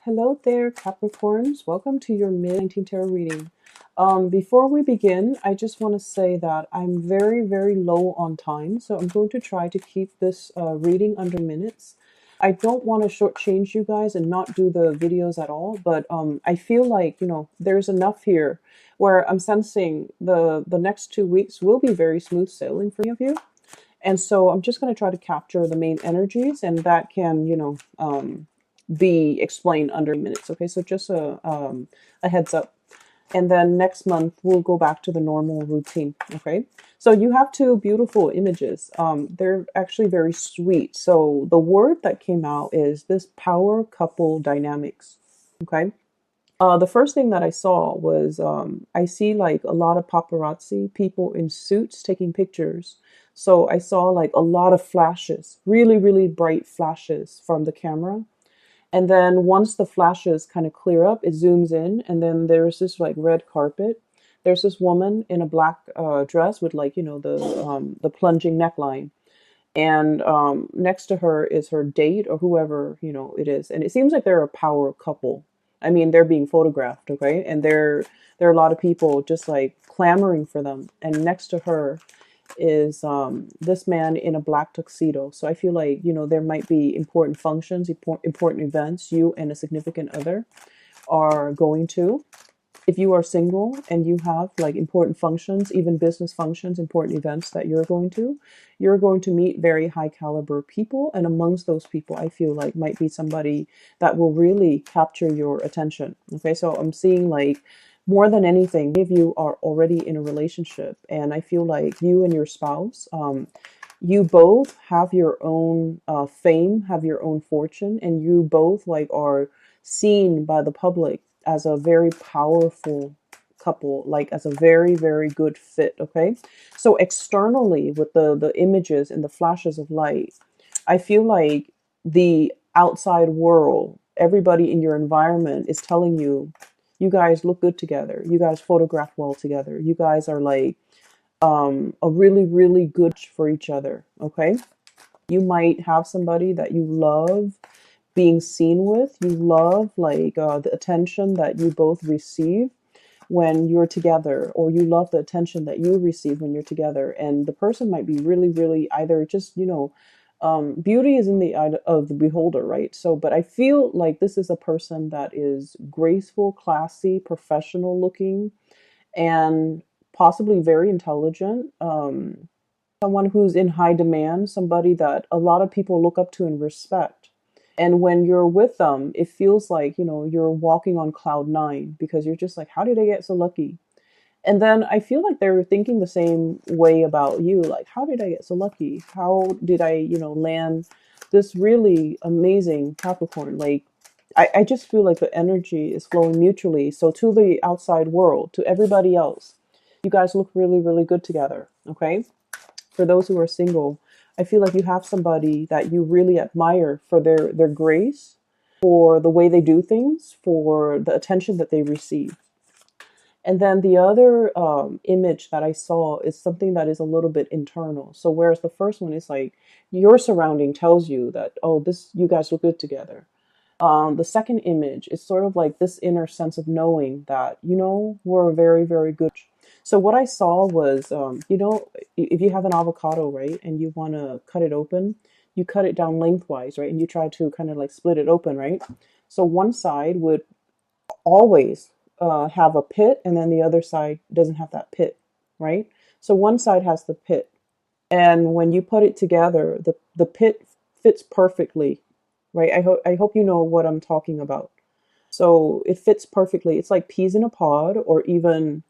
Hello there, Capricorns. Welcome to your mid-19 tarot reading. Before we begin, I just want to say that I'm very low on time, so I'm going to try to keep this reading under minutes. I don't want to shortchange you guys and not do the videos at all, but I feel like, there's enough here where I'm sensing the next 2 weeks will be very smooth sailing for many of you. And so I'm just going to try to capture the main energies, and that can, be explained under minutes. Okay, so just a heads up. And then next month we'll go back to the normal routine. Okay, so you have two beautiful images. They're actually very sweet. So the word that came out is this power couple dynamics. Okay. The first thing that I saw was I see like a lot of paparazzi, people in suits taking pictures. So I saw like a lot of flashes, really bright flashes from the camera. And then once the flashes kind of clear up, it zooms in, and then there's this like red carpet. There's this woman in a black dress with like the plunging neckline, and next to her is her date or whoever it is, and it seems like they're a power couple. I mean, they're being photographed, okay, and there are a lot of people just like clamoring for them. And next to her is this man in a black tuxedo. So I feel like, there might be important functions, important events you and a significant other are going to. If you are single and you have like important functions, even business functions, important events that you're going to meet very high caliber people. And amongst those people, I feel like might be somebody that will really capture your attention. Okay, so I'm seeing like more than anything, many of you are already in a relationship, and I feel like you and your spouse, you both have your own fame, have your own fortune, and you both like are seen by the public as a very powerful couple, like as a very good fit. Okay, so externally with the images and the flashes of light, I feel like the outside world, everybody in your environment is telling you, you guys look good together, you guys photograph well together, you guys are like a really good match for each other. Okay, you might have somebody that you love being seen with, you love like the attention that you both receive when you're together, or you love the attention that you receive when you're together. And the person might be really either just beauty is in the eye of the beholder, right? So but I feel like this is a person that is graceful, classy, professional looking, and possibly very intelligent, someone who's in high demand, somebody that a lot of people look up to and respect. And when you're with them, it feels like, you're walking on cloud nine, because you're just like, how did I get so lucky? And then I feel like they're thinking the same way about you. Like, how did I get so lucky? How did I, land this really amazing Capricorn? Like, I just feel like the energy is flowing mutually. So to the outside world, to everybody else, you guys look really good together. Okay. For those who are single, I feel like you have somebody that you really admire for their grace, for the way they do things, for the attention that they receive. And then the other image that I saw is something that is a little bit internal. So whereas the first one is like your surrounding tells you that, oh, this, you guys look good together. The second image is sort of like this inner sense of knowing that, we're very good. So what I saw was, if you have an avocado, right, and you want to cut it open, you cut it down lengthwise, right, and you try to kind of like split it open, right? So one side would always have a pit, and then the other side doesn't have that pit, right? So one side has the pit, and when you put it together, the pit fits perfectly, right? I hope you know what I'm talking about. So it fits perfectly. It's like peas in a pod, or even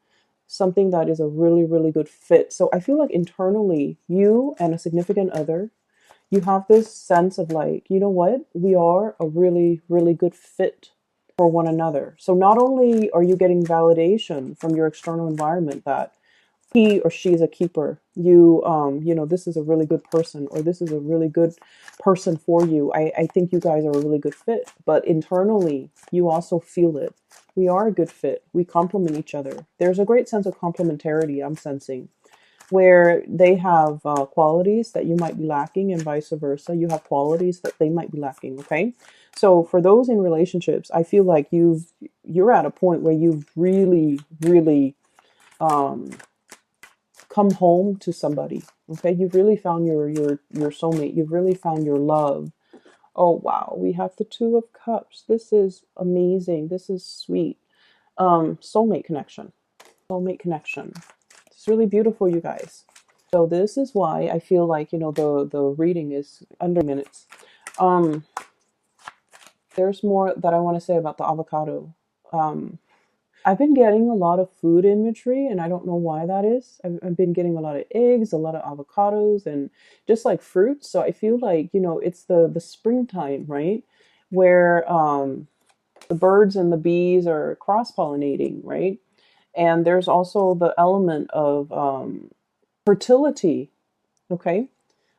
something that is a really good fit. So I feel like internally, you and a significant other, you have this sense of like, you know what? We are a really good fit for one another. So not only are you getting validation from your external environment that he or she is a keeper, this is a really good person, or this is a really good person for you. I think you guys are a really good fit, but internally you also feel it. We are a good fit. We complement each other. There's a great sense of complementarity I'm sensing. where they have qualities that you might be lacking and vice versa. You have qualities that they might be lacking, okay? So for those in relationships, I feel like you're at a point where you've really, really um, come home to somebody, okay? You've really found your soulmate. You've really found your love. Oh, wow. We have the Two of Cups. This is amazing. This is sweet. Soulmate connection. Soulmate connection. It's really beautiful, you guys. So this is why I feel like, the reading is under minutes. Um, there's more that I want to say about the avocado. Um, I've been getting a lot of food imagery, and I don't know why that is. I've been getting a lot of eggs, a lot of avocados, and just like fruits. So I feel like, it's the springtime, right? Where the birds and the bees are cross-pollinating, right? And there's also the element of fertility, okay?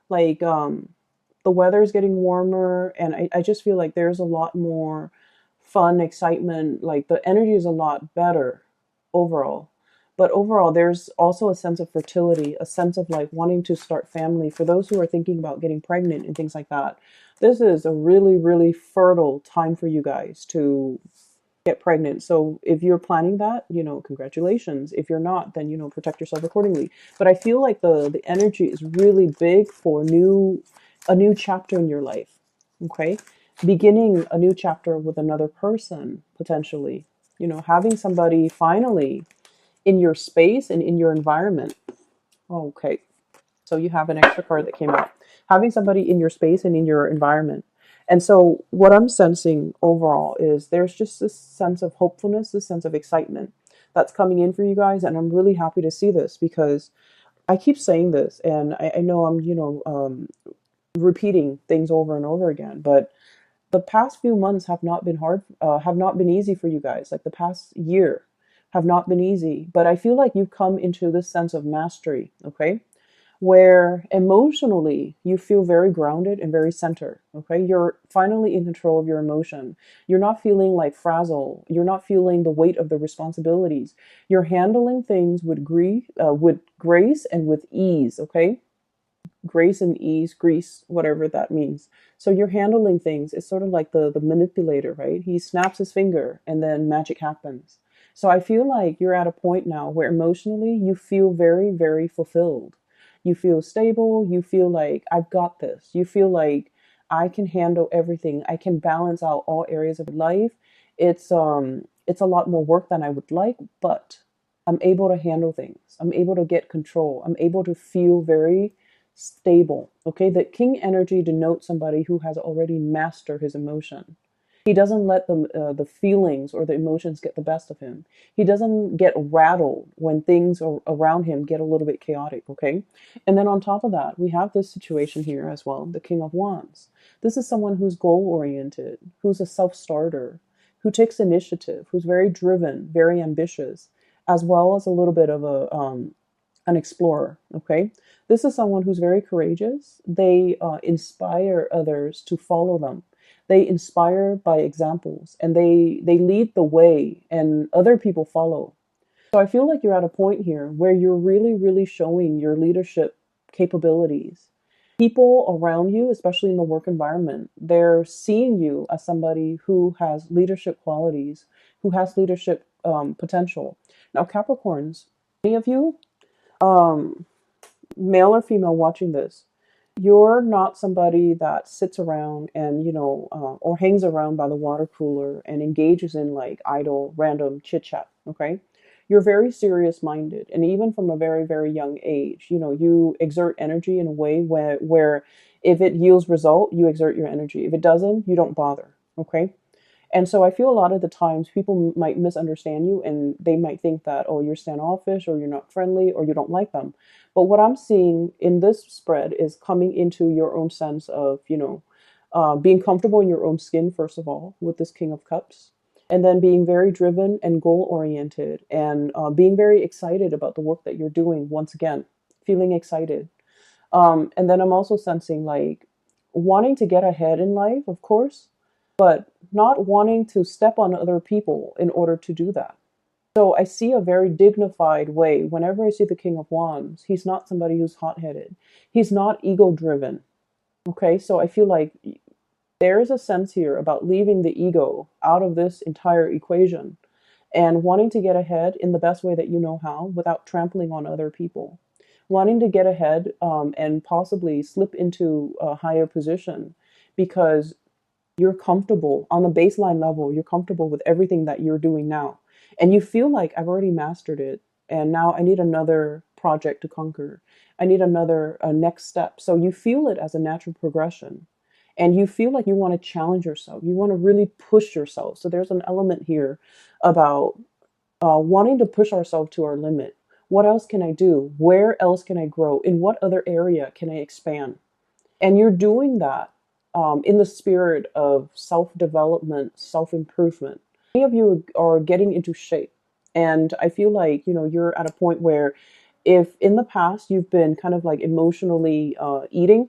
Like the weather is getting warmer, and I just feel like there's a lot more fun, excitement. Like the energy is a lot better overall. But overall, there's also a sense of fertility, a sense of like wanting to start family. For those who are thinking about getting pregnant and things like that, this is a really, really fertile time for you guys to get pregnant. So if you're planning that, congratulations. If you're not, then protect yourself accordingly. But I feel like the energy is really big for a new chapter in your life. Okay? Beginning a new chapter with another person, potentially. Having somebody finally in your space and in your environment. Okay. So you have an extra card that came out. Having somebody in your space and in your environment. And so what I'm sensing overall is there's just this sense of hopefulness, this sense of excitement that's coming in for you guys. And I'm really happy to see this because I keep saying this, and I know I'm, repeating things over and over again, but the past few months have not been have not been easy for you guys. Like the past year have not been easy, but I feel like you've come into this sense of mastery, okay? Where emotionally you feel very grounded and very centered. Okay, you're finally in control of your emotion. You're not feeling like frazzled. You're not feeling the weight of the responsibilities. You're handling things with grace and with ease. Okay, grace and ease, grease, whatever that means. So you're handling things. It's sort of like the manipulator, right? He snaps his finger and then magic happens. So I feel like you're at a point now where emotionally you feel very, very fulfilled. You feel stable. You feel like I've got this. You feel like I can handle everything. I can balance out all areas of life. It's a lot more work than I would like, but I'm able to handle things. I'm able to get control. I'm able to feel very stable. Okay, the king energy denotes somebody who has already mastered his emotion. He doesn't let the feelings or the emotions get the best of him. He doesn't get rattled when things around him get a little bit chaotic. Okay, and then on top of that, we have this situation here as well, the King of Wands. This is someone who's goal oriented, who's a self starter, who takes initiative, who's very driven, very ambitious, as well as a little bit of an explorer. Okay, this is someone who's very courageous. They inspire others to follow them. They inspire by examples, and they lead the way, and other people follow. So I feel like you're at a point here where you're really, really showing your leadership capabilities. People around you, especially in the work environment, they're seeing you as somebody who has leadership qualities, who has leadership potential. Now, Capricorns, many of you, um, male or female watching this, you're not somebody that sits around and, or hangs around by the water cooler and engages in like idle, random chit chat. Okay. You're very serious minded. And even from a very, very young age, you exert energy in a way where if it yields result, you exert your energy. If it doesn't, you don't bother. Okay. And so I feel a lot of the times people might misunderstand you and they might think that, oh, you're standoffish or you're not friendly or you don't like them. But what I'm seeing in this spread is coming into your own sense of, being comfortable in your own skin, first of all, with this King of Cups. And then being very driven and goal oriented and being very excited about the work that you're doing once again, feeling excited. And then I'm also sensing like wanting to get ahead in life, of course, but not wanting to step on other people in order to do that. So I see a very dignified way. Whenever I see the King of Wands, he's not somebody who's hot-headed. He's not ego-driven. Okay, so I feel like there is a sense here about leaving the ego out of this entire equation and wanting to get ahead in the best way that you know how without trampling on other people. Wanting to get ahead and possibly slip into a higher position because you're comfortable on the baseline level, you're comfortable with everything that you're doing now. And you feel like I've already mastered it. And now I need another project to conquer. I need another next step. So you feel it as a natural progression. And you feel like you want to challenge yourself. You want to really push yourself. So there's an element here about wanting to push ourselves to our limit. What else can I do? Where else can I grow? In what other area can I expand? And you're doing that in the spirit of self development, self improvement. Many of you are getting into shape. And I feel like, you're at a point where if in the past you've been kind of like emotionally eating,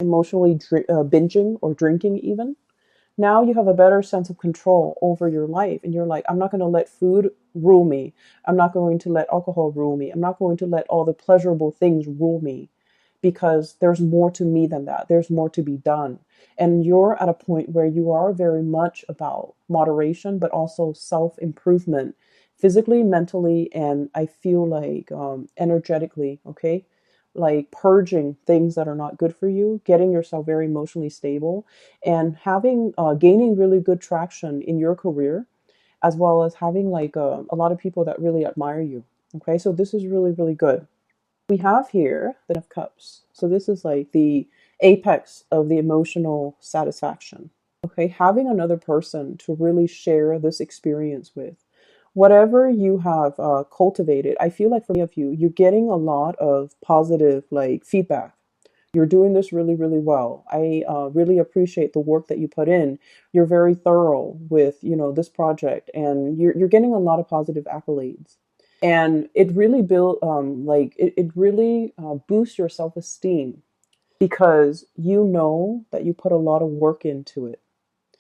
emotionally binging or drinking even, now you have a better sense of control over your life. And you're like, I'm not going to let food rule me. I'm not going to let alcohol rule me. I'm not going to let all the pleasurable things rule me because there's more to me than that. There's more to be done. And you're at a point where you are very much about moderation, but also self improvement, physically, mentally, and I feel like energetically, okay? Like purging things that are not good for you, getting yourself very emotionally stable, and having gaining really good traction in your career, as well as having like a lot of people that really admire you. Okay, so this is really, really good. We have here the Ten of Cups. So this is like the apex of the emotional satisfaction. Okay, having another person to really share this experience with. Whatever you have cultivated, I feel like for many of you, you're getting a lot of positive like feedback. You're doing this really, really well. I really appreciate the work that you put in. You're very thorough with, this project, and you're getting a lot of positive accolades. And it really it really boosts your self-esteem because you know that you put a lot of work into it.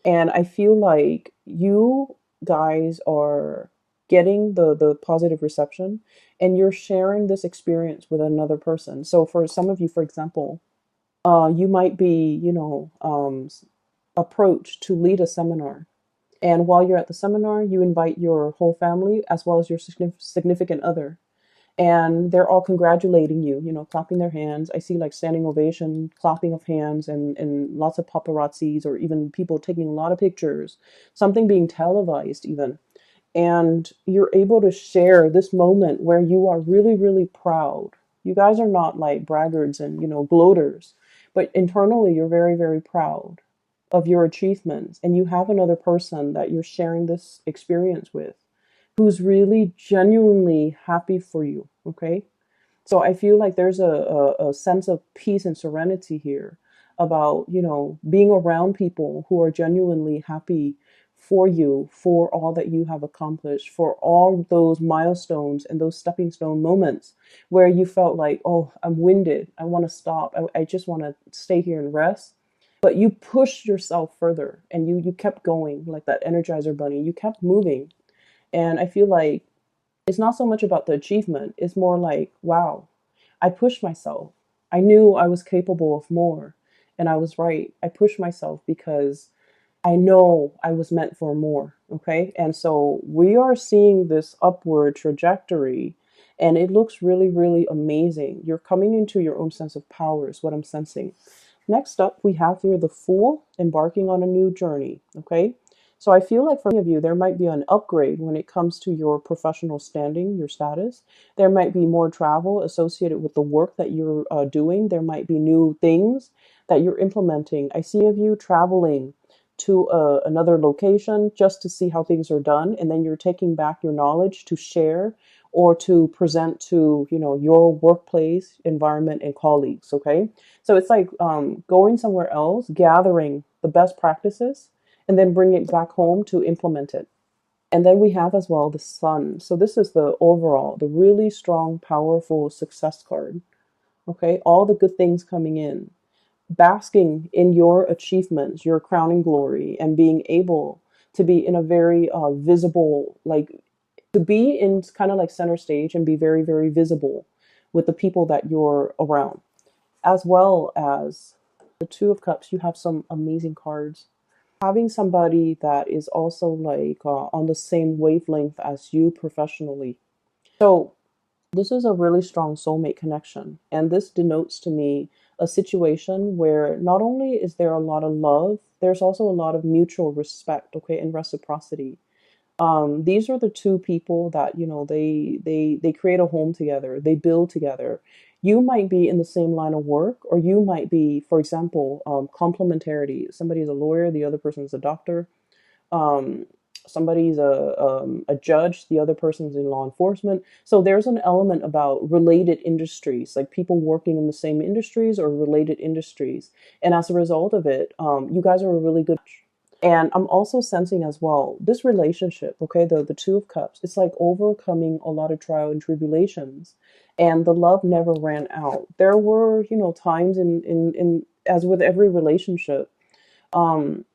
And I feel like you guys are getting the positive reception and you're sharing this experience with another person. So for some of you, for example, you might be, approached to lead a seminar. And while you're at the seminar, you invite your whole family as well as your significant other. And they're all congratulating you, clapping their hands. I see like standing ovation, clapping of hands, and lots of paparazzis or even people taking a lot of pictures, something being televised even. And you're able to share this moment where you are really, really proud. You guys are not like braggarts and, gloaters, but internally you're very, very proud of your achievements. And you have another person that you're sharing this experience with who's really genuinely happy for you. Okay. So I feel like there's a sense of peace and serenity here about, being around people who are genuinely happy for you, for all that you have accomplished, for all those milestones and those stepping stone moments where you felt like, oh, I'm winded. I want to stop. I just want to stay here and rest. But you pushed yourself further and you kept going like that Energizer bunny. You kept moving. And I feel like it's not so much about the achievement. It's more like, wow, I pushed myself. I knew I was capable of more. And I was right. I pushed myself because I know I was meant for more. Okay. And so we are seeing this upward trajectory and it looks really, really amazing. You're coming into your own sense of power, is what I'm sensing. Next up, we have here the Fool embarking on a new journey. Okay. So I feel like for many of you, there might be an upgrade when it comes to your professional standing, your status. There might be more travel associated with the work that you're doing. There might be new things that you're implementing. I see of you traveling to another location just to see how things are done, and then you're taking back your knowledge to share or to present to your workplace environment and colleagues. Okay, so it's like going somewhere else, gathering the best practices and then bring it back home to implement it. And then we have as well the Sun. So this is the overall, the really strong, powerful success card. Okay, all the good things coming in, basking in your achievements, your crowning glory, and being able to be in a very visible, like to be in kind of like center stage and be very, very visible with the people that you're around. As well as the Two of Cups, you have some amazing cards. Having somebody that is also like on the same wavelength as you professionally. So this is a really strong soulmate connection. And this denotes to me a situation where not only is there a lot of love, there's also a lot of mutual respect, okay, and reciprocity. These are the two people that, you know, they create a home together, they build together. You might be in the same line of work, or you might be, for example, complementarity. Somebody's a lawyer, the other person's a doctor. um, Somebody's a judge, the other person's in law enforcement. So there's an element about related industries, like people working in the same industries or related industries. And as a result of it, you guys are a really good. And I'm also sensing as well this relationship, okay, the Two of Cups, it's like overcoming a lot of trial and tribulations. And the love never ran out. There were, you know, times in as with every relationship, um,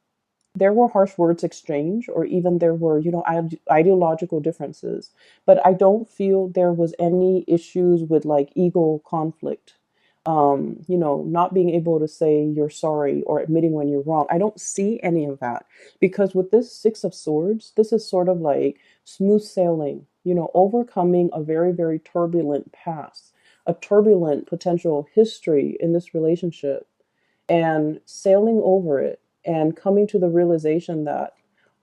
there were harsh words exchanged, or even there were, you know, ideological differences, but I don't feel there was any issues with like ego conflict. You know, not being able to say you're sorry or admitting when you're wrong. I don't see any of that, because with this Six of Swords, this is sort of like smooth sailing, you know, overcoming a very, very turbulent past, a turbulent potential history in this relationship, and sailing over it and coming to the realization that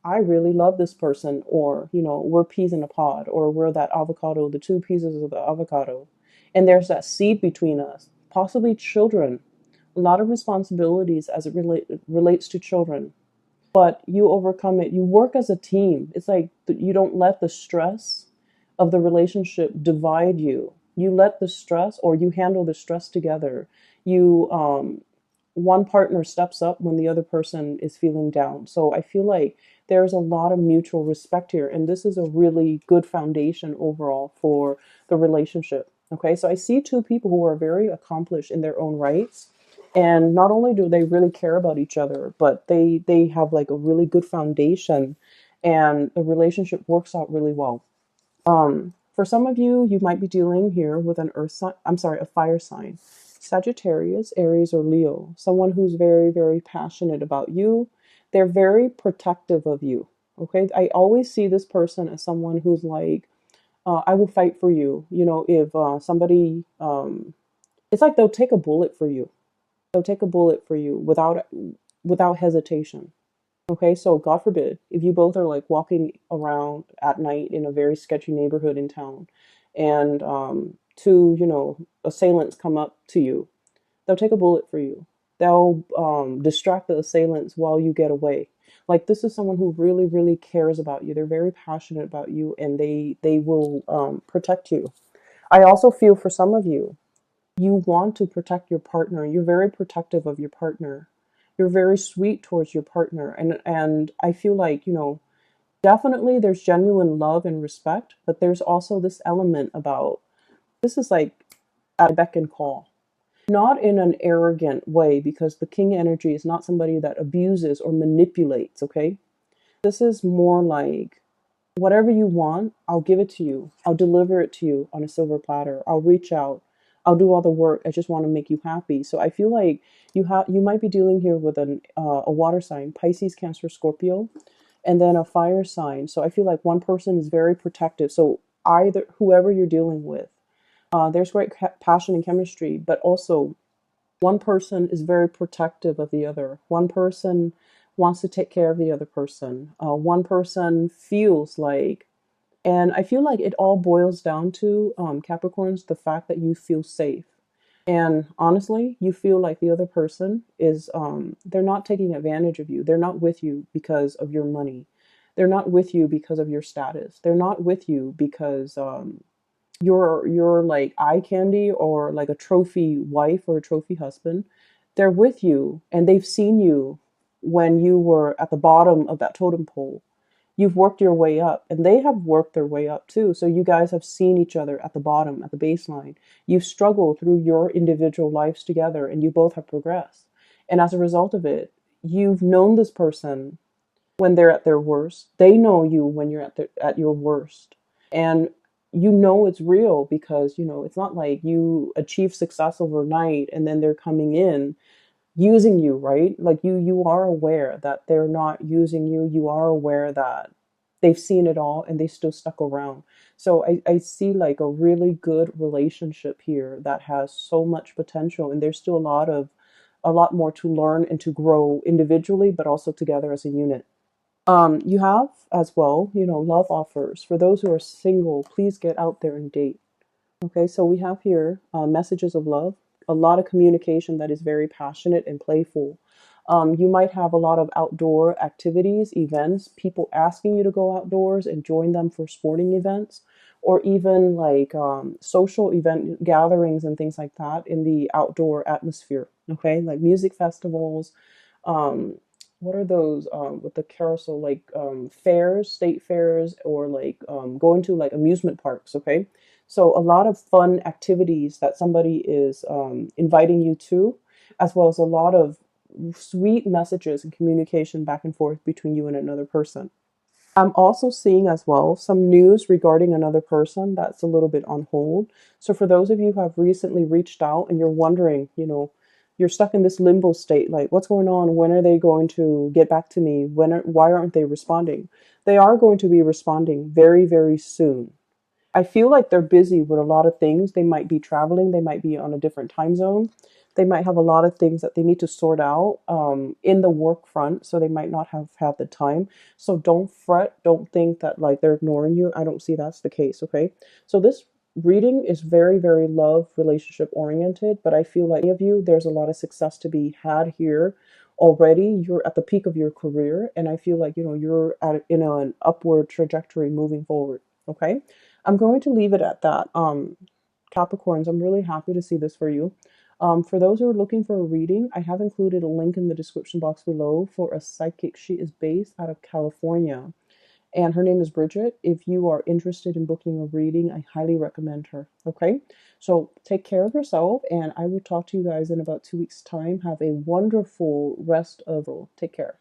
I really love this person, or, you know, we're peas in a pod, or we're that avocado, the two pieces of the avocado. And there's that seed between us, possibly children, a lot of responsibilities as it relates to children. But you overcome it. You work as a team. It's like you don't let the stress of the relationship divide you. You let the stress, or you handle the stress together. You One partner steps up when the other person is feeling down. So I feel like there's a lot of mutual respect here, and this is a really good foundation overall for the relationship. Okay, so I see two people who are very accomplished in their own rights, and not only do they really care about each other, but they have like a really good foundation, and the relationship works out really well. For some of you, you might be dealing here with an earth sign, I'm sorry, a fire sign. Sagittarius, Aries, or Leo. Someone who's very, very passionate about you. They're very protective of you. Okay. I always see this person as someone who's like, I will fight for you. You know, if somebody, it's like they'll take a bullet for you. They'll take a bullet for you without hesitation. Okay, so God forbid, if you both are like walking around at night in a very sketchy neighborhood in town, and two, you know, assailants come up to you, they'll take a bullet for you. They'll distract the assailants while you get away. Like, this is someone who really, really cares about you. They're very passionate about you, and they will protect you. I also feel for some of you, you want to protect your partner. You're very protective of your partner. You're very sweet towards your partner. And I feel like, you know, definitely there's genuine love and respect, but there's also this element about this is like at beck and call. Not in an arrogant way, because the king energy is not somebody that abuses or manipulates, okay? This is more like whatever you want, I'll give it to you. I'll deliver it to you on a silver platter. I'll reach out. I'll do all the work. I just want to make you happy. So I feel like you might be dealing here with a water sign, Pisces, Cancer, Scorpio, and then a fire sign. So I feel like one person is very protective. So either whoever you're dealing with, there's great passion and chemistry, but also one person is very protective of the other. One person wants to take care of the other person. One person feels like, and I feel like it all boils down to Capricorns, the fact that you feel safe. And honestly, you feel like the other person is, they're not taking advantage of you. They're not with you because of your money. They're not with you because of your status. They're not with you because you're like eye candy or like a trophy wife or a trophy husband. They're with you, and they've seen you when you were at the bottom of that totem pole. You've worked your way up, and they have worked their way up too. So you guys have seen each other at the bottom, at the baseline. You've struggled through your individual lives together, and you both have progressed. And as a result of it, you've known this person when they're at their worst. They know you when you're at your worst. And you know it's real because, you know, it's not like you achieve success overnight and then they're coming in using you, right? Like you are aware that they're not using you. You are aware that they've seen it all and they still stuck around. So I see like a really good relationship here that has so much potential, and there's still a lot more to learn and to grow individually, but also together as a unit. You have as well, you know, love offers. For those who are single, please get out there and date. Okay, so we have here messages of love, a lot of communication that is very passionate and playful. You might have a lot of outdoor activities, events, people asking you to go outdoors and join them for sporting events, or even like social event gatherings and things like that in the outdoor atmosphere. Okay, like music festivals. Um, what are those with the carousel, like fairs, state fairs, or like going to like amusement parks? Okay, so a lot of fun activities that somebody is inviting you to, as well as a lot of sweet messages and communication back and forth between you and another person. I'm also seeing as well some news regarding another person that's a little bit on hold. So for those of you who have recently reached out and you're wondering, you know, you're stuck in this limbo state, like what's going on? When are they going to get back to me? Why aren't they responding? They are going to be responding very, very soon. I feel like they're busy with a lot of things. They might be traveling, they might be on a different time zone. They might have a lot of things that they need to sort out in the work front, so they might not have had the time. So don't fret. Don't think that like they're ignoring you. I don't see that's the case. Okay. So this reading is very, very love relationship oriented, but I feel like of you, there's a lot of success to be had here already. You're at the peak of your career, and I feel like, you know, you're at in an upward trajectory moving forward. Okay. I'm going to leave it at that. Capricorns, I'm really happy to see this for you. For those who are looking for a reading, I have included a link in the description box below for a psychic. She is based out of California, and her name is Bridget. If you are interested in booking a reading, I highly recommend her. Okay, so take care of yourself, and I will talk to you guys in about 2 weeks' time. Have a wonderful rest of. Take care.